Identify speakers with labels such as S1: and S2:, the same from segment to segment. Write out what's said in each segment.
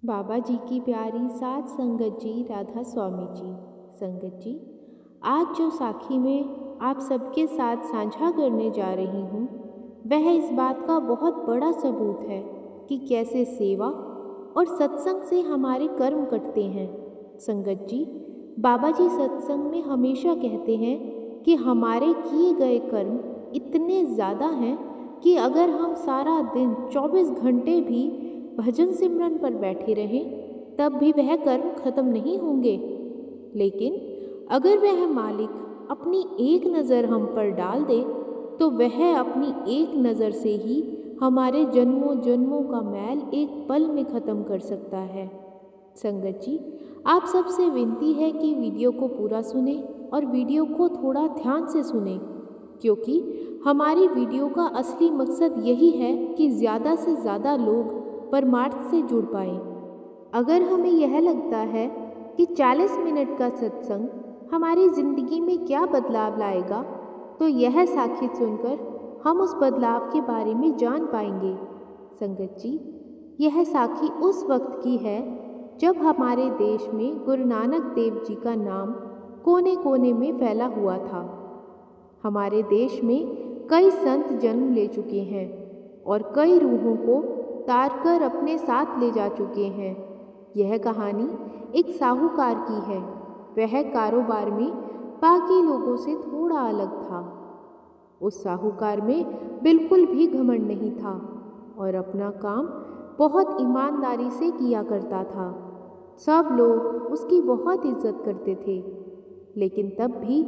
S1: बाबा जी की प्यारी सात संगत जी राधा स्वामी जी। संगत जी, आज जो साखी में आप सबके साथ साझा करने जा रही हूँ वह इस बात का बहुत बड़ा सबूत है कि कैसे सेवा और सत्संग से हमारे कर्म कटते हैं। संगत जी, बाबा जी सत्संग में हमेशा कहते हैं कि हमारे किए गए कर्म इतने ज़्यादा हैं कि अगर हम सारा दिन 24 घंटे भी भजन सिमरन पर बैठे रहें तब भी वह कर्म खत्म नहीं होंगे। लेकिन अगर वह मालिक अपनी एक नज़र हम पर डाल दे तो वह अपनी एक नज़र से ही हमारे जन्मों जन्मों का मैल एक पल में ख़त्म कर सकता है। संगत जी, आप सबसे विनती है कि वीडियो को पूरा सुने और वीडियो को थोड़ा ध्यान से सुने, क्योंकि हमारी वीडियो का असली मकसद यही है कि ज़्यादा से ज़्यादा लोग परमार्थ से जुड़ पाएं। अगर हमें यह लगता है कि 40 मिनट का सत्संग हमारी ज़िंदगी में क्या बदलाव लाएगा, तो यह साखी सुनकर हम उस बदलाव के बारे में जान पाएंगे। संगत जी, यह साखी उस वक्त की है जब हमारे देश में गुरु नानक देव जी का नाम कोने कोने में फैला हुआ था। हमारे देश में कई संत जन्म ले चुके हैं और कई रूहों को तार कर अपने साथ ले जा चुके हैं। यह कहानी एक साहूकार की है। वह कारोबार में बाकी लोगों से थोड़ा अलग था। उस साहूकार में बिल्कुल भी घमंड नहीं था और अपना काम बहुत ईमानदारी से किया करता था। सब लोग उसकी बहुत इज्जत करते थे, लेकिन तब भी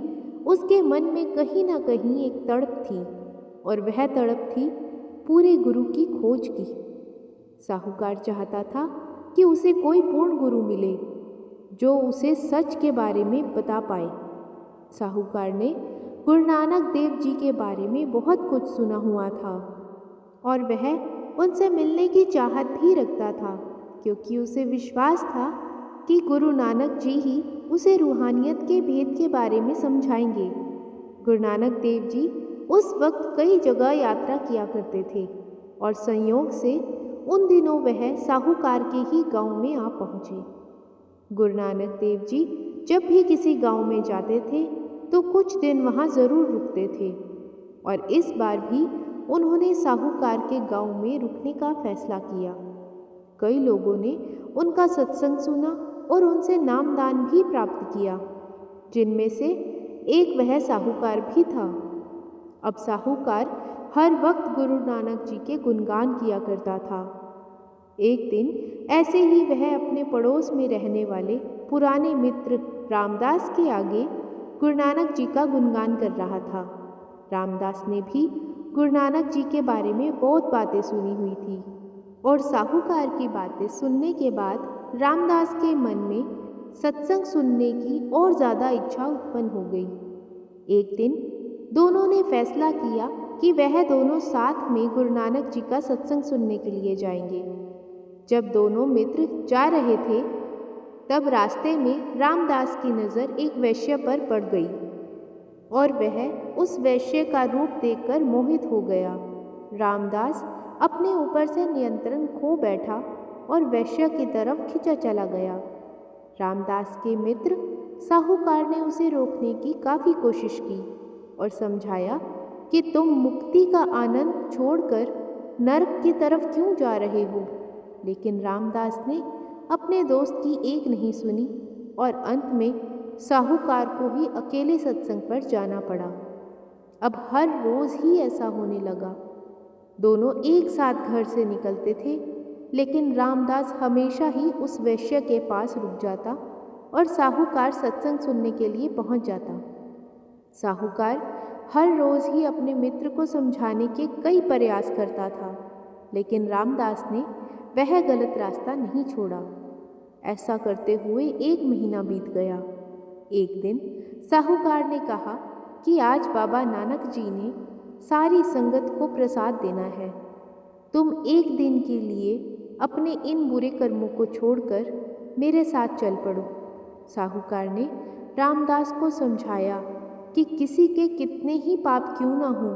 S1: उसके मन में कहीं ना कहीं एक तड़प थी, और वह तड़प थी पूरे गुरु की खोज की। साहूकार चाहता था कि उसे कोई पूर्ण गुरु मिले जो उसे सच के बारे में बता पाए। साहूकार ने गुरु नानक देव जी के बारे में बहुत कुछ सुना हुआ था और वह उनसे मिलने की चाहत भी रखता था, क्योंकि उसे विश्वास था कि गुरु नानक जी ही उसे रूहानियत के भेद के बारे में समझाएंगे। गुरु नानक देव जी उस वक्त कई जगह यात्रा किया करते थे और संयोग से उन दिनों वह साहूकार के ही गांव में आ पहुँचे। गुरु नानक देव जी जब भी किसी गांव में जाते थे तो कुछ दिन वहां ज़रूर रुकते थे, और इस बार भी उन्होंने साहूकार के गांव में रुकने का फैसला किया। कई लोगों ने उनका सत्संग सुना और उनसे नामदान भी प्राप्त किया, जिनमें से एक वह साहूकार भी था। अब साहूकार हर वक्त गुरु नानक जी के गुणगान किया करता था। एक दिन ऐसे ही वह अपने पड़ोस में रहने वाले पुराने मित्र रामदास के आगे गुरु नानक जी का गुणगान कर रहा था। रामदास ने भी गुरु नानक जी के बारे में बहुत बातें सुनी हुई थी, और साहूकार की बातें सुनने के बाद रामदास के मन में सत्संग सुनने की और ज़्यादा इच्छा उत्पन्न हो गई। एक दिन दोनों ने फैसला किया कि वह दोनों साथ में गुरु नानक जी का सत्संग सुनने के लिए जाएंगे। जब दोनों मित्र जा रहे थे तब रास्ते में रामदास की नज़र एक वैश्य पर पड़ गई और वह उस वैश्य का रूप देखकर मोहित हो गया। रामदास अपने ऊपर से नियंत्रण खो बैठा और वैश्य की तरफ खिंचा चला गया। रामदास के मित्र साहूकार ने उसे रोकने की काफ़ी कोशिश की और समझाया कि तुम मुक्ति का आनंद छोड़कर नरक की तरफ क्यों जा रहे हो। लेकिन रामदास ने अपने दोस्त की एक नहीं सुनी और अंत में साहूकार को ही अकेले सत्संग पर जाना पड़ा। अब हर रोज़ ही ऐसा होने लगा। दोनों एक साथ घर से निकलते थे, लेकिन रामदास हमेशा ही उस वैश्य के पास रुक जाता और साहूकार सत्संग सुनने के लिए पहुंच जाता। साहूकार हर रोज़ ही अपने मित्र को समझाने के कई प्रयास करता था, लेकिन रामदास ने वह गलत रास्ता नहीं छोड़ा। ऐसा करते हुए 1 महीना बीत गया। एक दिन साहूकार ने कहा कि आज बाबा नानक जी ने सारी संगत को प्रसाद देना है। तुम एक दिन के लिए अपने इन बुरे कर्मों को छोड़कर मेरे साथ चल पड़ो। साहूकार ने रामदास को समझाया कि किसी के कितने ही पाप क्यों ना हो,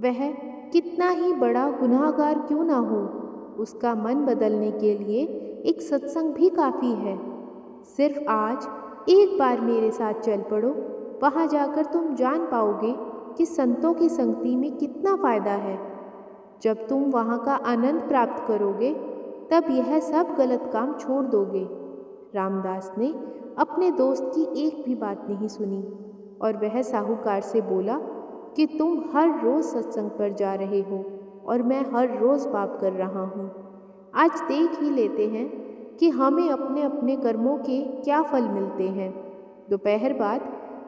S1: वह कितना ही बड़ा गुनाहगार क्यों ना हो, उसका मन बदलने के लिए एक सत्संग भी काफ़ी है। सिर्फ आज एक बार मेरे साथ चल पड़ो, वहाँ जाकर तुम जान पाओगे कि संतों की संगति में कितना फ़ायदा है। जब तुम वहाँ का आनंद प्राप्त करोगे तब यह सब गलत काम छोड़ दोगे। रामदास ने अपने दोस्त की एक भी बात नहीं सुनी और वह साहूकार से बोला कि तुम हर रोज़ सत्संग पर जा रहे हो और मैं हर रोज़ पाप कर रहा हूँ। आज देख ही लेते हैं कि हमें अपने अपने कर्मों के क्या फल मिलते हैं। दोपहर बाद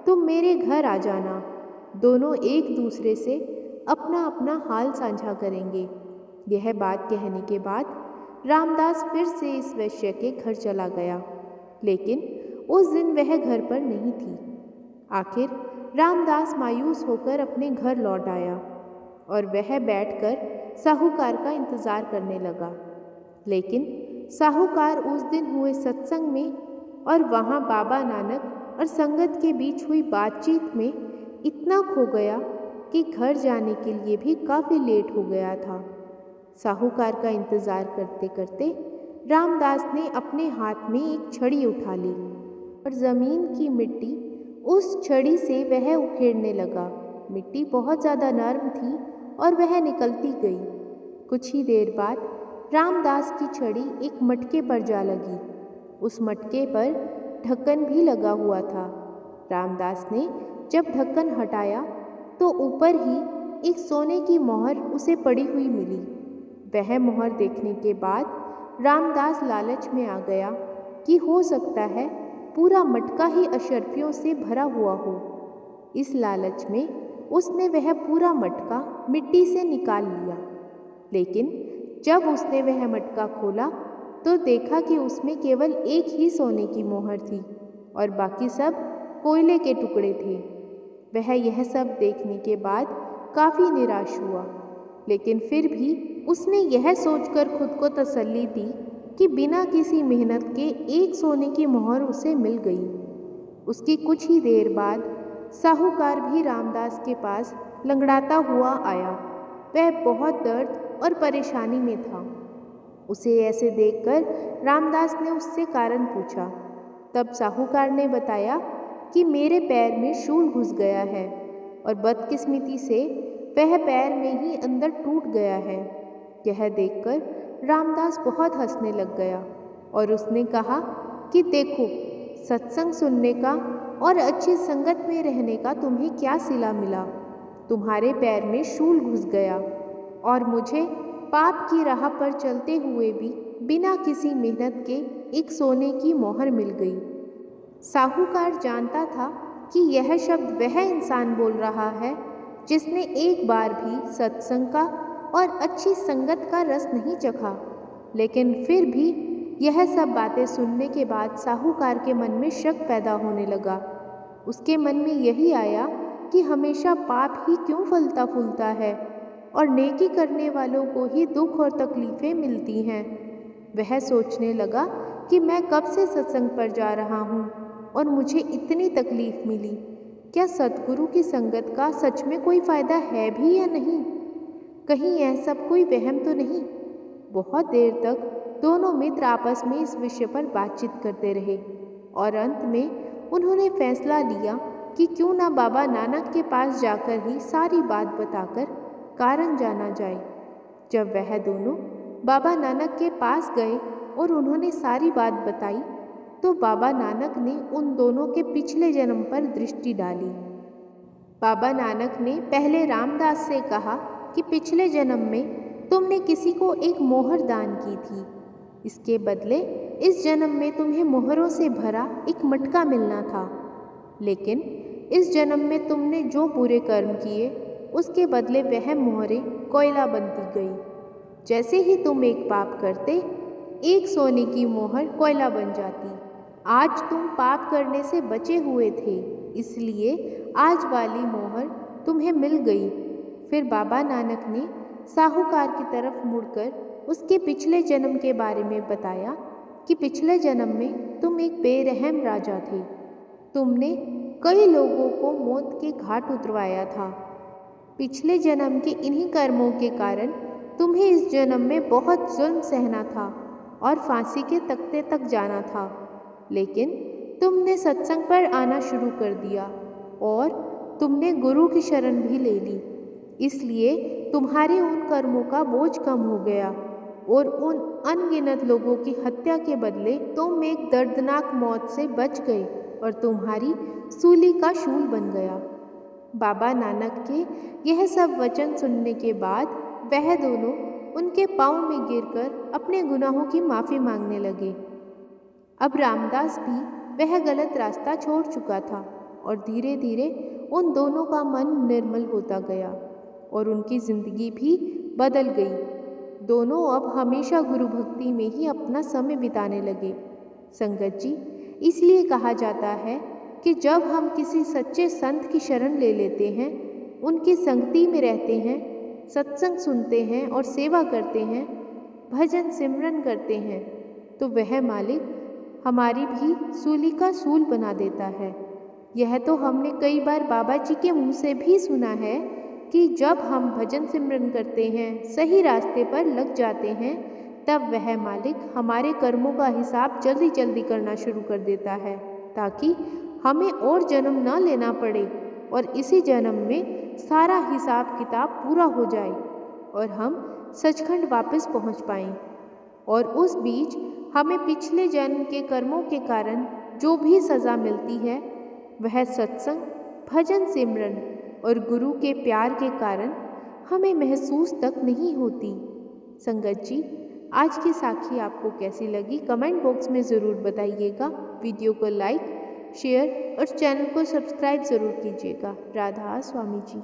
S1: तुम मेरे घर आ जाना, दोनों एक दूसरे से अपना अपना हाल साझा करेंगे। यह बात कहने के बाद रामदास फिर से इस वैश्य के घर चला गया, लेकिन उस दिन वह घर पर नहीं थी। आखिर रामदास मायूस होकर अपने घर लौट आया और वह बैठकर साहूकार का इंतज़ार करने लगा। लेकिन साहूकार उस दिन हुए सत्संग में और वहाँ बाबा नानक और संगत के बीच हुई बातचीत में इतना खो गया कि घर जाने के लिए भी काफ़ी लेट हो गया था। साहूकार का इंतज़ार करते करते रामदास ने अपने हाथ में एक छड़ी उठा ली और ज़मीन की मिट्टी उस छड़ी से वह उखेड़ने लगा। मिट्टी बहुत ज़्यादा नर्म थी और वह निकलती गई। कुछ ही देर बाद रामदास की छड़ी एक मटके पर जा लगी। उस मटके पर ढक्कन भी लगा हुआ था। रामदास ने जब ढक्कन हटाया तो ऊपर ही एक सोने की मोहर उसे पड़ी हुई मिली। वह मोहर देखने के बाद रामदास लालच में आ गया कि हो सकता है पूरा मटका ही अशर्फियों से भरा हुआ हो। इस लालच में उसने वह पूरा मटका मिट्टी से निकाल लिया। लेकिन जब उसने वह मटका खोला तो देखा कि उसमें केवल एक ही सोने की मोहर थी और बाकी सब कोयले के टुकड़े थे। वह यह सब देखने के बाद काफ़ी निराश हुआ, लेकिन फिर भी उसने यह सोचकर खुद को तसल्ली दी कि बिना किसी मेहनत के एक सोने की मोहर उसे मिल गई। उसकी कुछ ही देर बाद साहूकार भी रामदास के पास लंगड़ाता हुआ आया। वह बहुत दर्द और परेशानी में था। उसे ऐसे देखकर रामदास ने उससे कारण पूछा। तब साहूकार ने बताया कि मेरे पैर में शूल घुस गया है और बदकिस्मती से वह पैर में ही अंदर टूट गया है। यह देखकर रामदास बहुत हंसने लग गया और उसने कहा कि देखो, सत्संग सुनने का और अच्छी संगत में रहने का तुम्हें क्या सिला मिला। तुम्हारे पैर में शूल घुस गया और मुझे पाप की राह पर चलते हुए भी बिना किसी मेहनत के एक सोने की मोहर मिल गई। साहूकार जानता था कि यह शब्द वह इंसान बोल रहा है जिसने एक बार भी सत्संग का और अच्छी संगत का रस नहीं चखा। लेकिन फिर भी यह सब बातें सुनने के बाद साहूकार के मन में शक पैदा होने लगा। उसके मन में यही आया कि हमेशा पाप ही क्यों फलता फूलता है और नेकी करने वालों को ही दुख और तकलीफ़ें मिलती हैं। वह सोचने लगा कि मैं कब से सत्संग पर जा रहा हूँ और मुझे इतनी तकलीफ़ मिली। क्या सद्गुरु की संगत का सच में कोई फ़ायदा है भी या नहीं? कहीं यह सब कोई वहम तो नहीं? बहुत देर तक दोनों मित्र आपस में इस विषय पर बातचीत करते रहे और अंत में उन्होंने फैसला लिया कि क्यों ना बाबा नानक के पास जाकर ही सारी बात बताकर कारण जाना जाए। जब वह दोनों बाबा नानक के पास गए और उन्होंने सारी बात बताई तो बाबा नानक ने उन दोनों के पिछले जन्म पर दृष्टि डाली। बाबा नानक ने पहले रामदास से कहा कि पिछले जन्म में तुमने किसी को एक मोहर दान की थी। इसके बदले इस जन्म में तुम्हें मोहरों से भरा एक मटका मिलना था। लेकिन इस जन्म में तुमने जो बुरे कर्म किए उसके बदले वह मोहरें कोयला बनती गई। जैसे ही तुम एक पाप करते, एक सोने की मोहर कोयला बन जाती। आज तुम पाप करने से बचे हुए थे, इसलिए आज वाली मोहर तुम्हें मिल गई। फिर बाबा नानक ने साहूकार की तरफ मुड़कर उसके पिछले जन्म के बारे में बताया कि पिछले जन्म में तुम एक बेरहम राजा थे। तुमने कई लोगों को मौत के घाट उतरवाया था। पिछले जन्म के इन्हीं कर्मों के कारण तुम्हें इस जन्म में बहुत जुल्म सहना था। और फांसी के तख्ते तक जाना था, लेकिन तुमने सत्संग पर आना शुरू कर दिया और तुमने गुरु की शरण भी ले ली। इसलिए तुम्हारे उन कर्मों का बोझ कम हो गया और उन अनगिनत लोगों की हत्या के बदले तुम एक दर्दनाक मौत से बच गए और तुम्हारी सूली का शूल बन गया। बाबा नानक के यह सब वचन सुनने के बाद वह दोनों उनके पाँव में गिरकर अपने गुनाहों की माफ़ी मांगने लगे। अब रामदास भी वह गलत रास्ता छोड़ चुका था और धीरे धीरे उन दोनों का मन निर्मल होता गया और उनकी ज़िंदगी भी बदल गई। दोनों अब हमेशा गुरु भक्ति में ही अपना समय बिताने लगे। संगत जी, इसलिए कहा जाता है कि जब हम किसी सच्चे संत की शरण ले लेते हैं, उनकी संगति में रहते हैं, सत्संग सुनते हैं और सेवा करते हैं, भजन सिमरन करते हैं, तो वह मालिक हमारी भी सूली का सूल बना देता है। यह तो हमने कई बार बाबा जी के मुँह से भी सुना है कि जब हम भजन सिमरन करते हैं, सही रास्ते पर लग जाते हैं, तब वह मालिक हमारे कर्मों का हिसाब जल्दी जल्दी करना शुरू कर देता है, ताकि हमें और जन्म न लेना पड़े और इसी जन्म में सारा हिसाब किताब पूरा हो जाए और हम सचखंड वापस पहुंच पाएं। और उस बीच हमें पिछले जन्म के कर्मों के कारण जो भी सज़ा मिलती है, वह सत्संग, भजन सिमरन और गुरु के प्यार के कारण हमें महसूस तक नहीं होती। संगत जी, आज की साखी आपको कैसी लगी कमेंट बॉक्स में ज़रूर बताइएगा। वीडियो को लाइक, शेयर और चैनल को सब्सक्राइब ज़रूर कीजिएगा। राधा स्वामी जी।